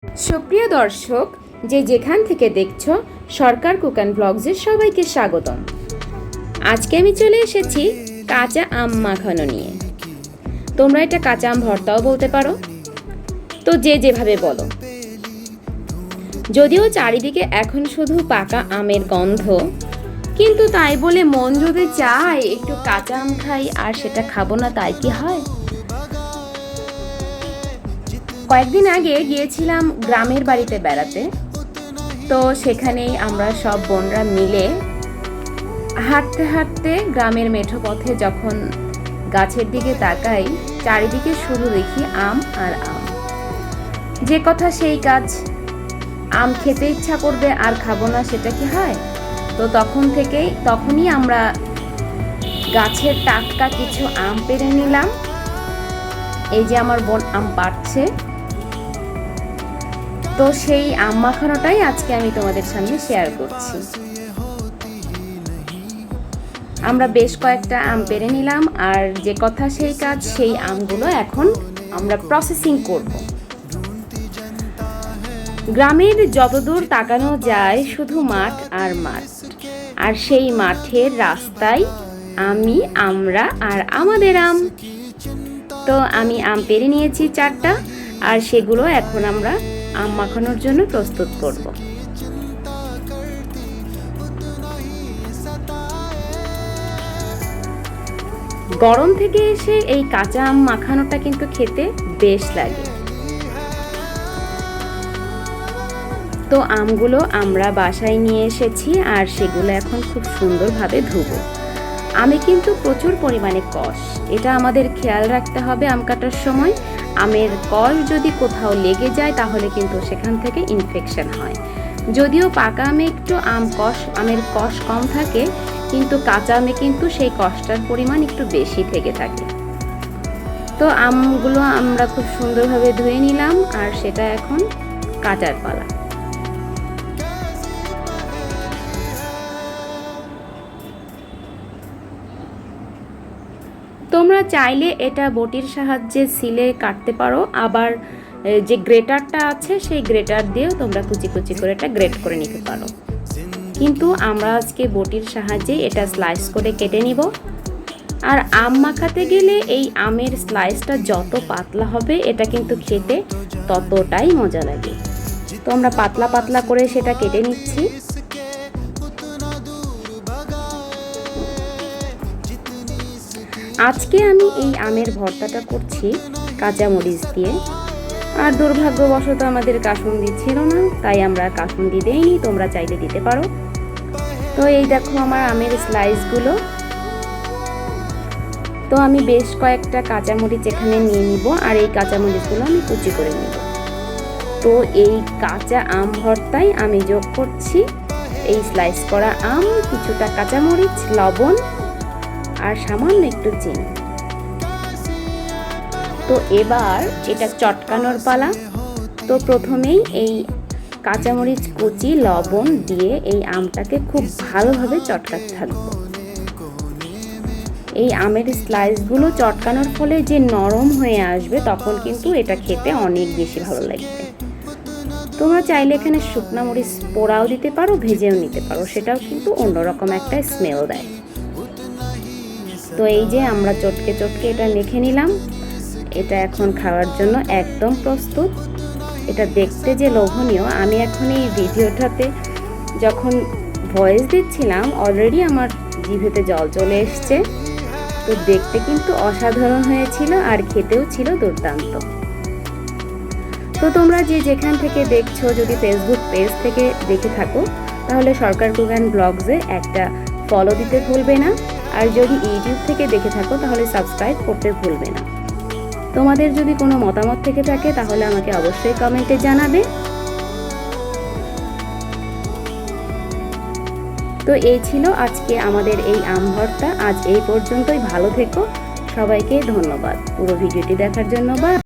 সুপ্রিয় দর্শক, যেখান থেকে দেখছো সরকার কুক অ্যান্ড ব্লগসের সবাইকে স্বাগতম। আজকে আমি চলে এসেছি কাঁচা আম মাখানো নিয়ে। তোমরা এটা কাঁচা আম ভর্তাও বলতে পারো, তো যেভাবে বলো। যদিও চারিদিকে এখন শুধু পাকা আমের গন্ধ, কিন্তু তাই বলে মন যদি চায় একটু কাঁচা আম খাই আর সেটা খাবো না, তাই কি হয়? কয়েকদিন আগে গিয়েছিলাম গ্রামের বাড়িতে বেড়াতে। তো সেখানেই আমরা সব বোনরা মিলে হাঁটতে হাঁটতে গ্রামের মেঠো পথে যখন গাছের দিকে তাকাই, চারিদিকে শুধু দেখি আম আর আম। যে কথা সেই কাজ, আম খেতে ইচ্ছা করবে আর খাবো না, সেটা কি হয়? তো তখনই আমরা গাছের টাটকা কিছু আম পেড়ে নিলাম। এই যে আমার বোন আম পাড়ছে, তো সেই আম মাখানোটাই আজকে আমি তোমাদের সামনে শেয়ার করছি। আমরা বেশ কয়েকটা আম পেড়ে নিলাম, আর যে কথা সেই কাজ, সেই আমগুলো এখন আমরা প্রসেসিং করব। গ্রামের যতদূর তাকানো যায় শুধু মাঠ আর মাঠ, আর সেই মাঠের রাস্তায় আমরা আর আমাদের আম। তো আমি আম পেড়ে নিয়েছি 4টা, আর সেগুলো এখন আমরা আম মাখানোর জন্য প্রস্তুত করব। গরম থেকে এসে এই কাঁচা আম মাখানোটা কিন্তু খেতে বেশ লাগে। তো আমগুলো আমরা বাসায় নিয়ে এসেছি, আর সেগুলো এখন খুব সুন্দরভাবে ধুবো। আমে কিন্তু প্রচুর পরিমাণে কষ, এটা আমাদের খেয়াল রাখতে হবে আম কাটার সময়। আমের কষ যদি কোথাও লেগে যায় তাহলে কিন্তু সেখান থেকে ইনফেকশন হয়। যদিও পাকা আমে একটু আমের কষ কম থাকে, কিন্তু কাঁচা আমে কিন্তু সেই কষটার পরিমাণ একটু বেশি থেকে থাকে। তো আমগুলো আমরা খুব সুন্দরভাবে ধুয়ে নিলাম, আর সেটা এখন কাটার পালা। তোমরা চাইলে এটা বটির সাহায্যে সিলে কাটতে পারো, আবার যে গ্রেটারটা আছে সেই গ্রেটার দিয়েও তোমরা কুচি কুচি করে এটা গ্রেট করে নিতে পারো। কিন্তু আমরা আজকে বটির সাহায্যে এটা স্লাইস করে কেটে নিব। আর আম মাখাতে গেলে এই আমের স্লাইসটা যত পাতলা হবে, এটা কিন্তু খেতে ততটাই মজা লাগে। তো আমরা পাতলা পাতলা করে সেটা কেটে নিচ্ছি। আজকে আমি এই আমের ভর্তাটা করছি কাঁচামরিচ দিয়ে, আর দুর্ভাগ্যবশত আমাদের কাসুন্দি ছিল না, তাই আমরা কাসুন্দি দেইনি, তোমরা চাইলে দিতে পারো। তো এই দেখো আমার আমের স্লাইসগুলো। তো আমি বেশ কয়েকটা কাঁচামরিচ এখানে নিয়ে নিব, আর এই কাঁচামরিচগুলো আমি কুচি করে নিব। তো এই কাঁচা আম ভর্তায় আমি যোগ করছি এই স্লাইস করা আম, কিছুটা কাঁচামরিচ, লবণ আর সামান্য একটু চিনি। তো এবার এটা চটকানোর পালা। তো প্রথমেই এই কাঁচামরিচ কুচি, লবণ দিয়ে এই আমটাকে খুব ভালোভাবে চটকাতে থাকবো। এই আমের স্লাইসগুলো চটকানোর ফলে যে নরম হয়ে আসবে, তখন কিন্তু এটা খেতে অনেক বেশি ভালো লাগবে। তোমরা চাইলে এখানে শুকনা মরিচ পোড়াও দিতে পারো, ভেজেও নিতে পারো, সেটাও কিন্তু অন্যরকম একটা স্মেল দেয়। তো এই যে আমরা চটকে চটকে এটা মেখে নিলাম, এটা এখন খাওয়ার জন্য একদম প্রস্তুত। এটা দেখতে যে লোভনীয়, আমি এখন এই ভিডিওটাতে যখন ভয়েস দিচ্ছিলাম অলরেডি আমার জিভেতে জল চলে এসছে। তো দেখতে কিন্তু অসাধারণ হয়েছিল, আর খেতেও ছিল দুর্দান্ত। তো তোমরা যেখান থেকে দেখছো, যদি ফেসবুক পেজ থেকে দেখে থাকো তাহলে সরকার কুক অ্যান্ড ব্লগসে একটা ফলো দিতে ভুলবে না, আর যদি ইউটিউব থেকে দেখে থাকো তাহলে সাবস্ক্রাইব করতে ভুলবে না। তোমাদের যদি কোনো মতামত থেকে থাকে তাহলে আমাকে অবশ্যই কমেন্টে জানাবে। তো এই ছিল আজকে আমাদের এই আম ভর্তা। আজ এই পর্যন্তই। ভালো থেকো, সবাইকে ধন্যবাদ পুরো ভিডিওটি দেখার জন্য। বা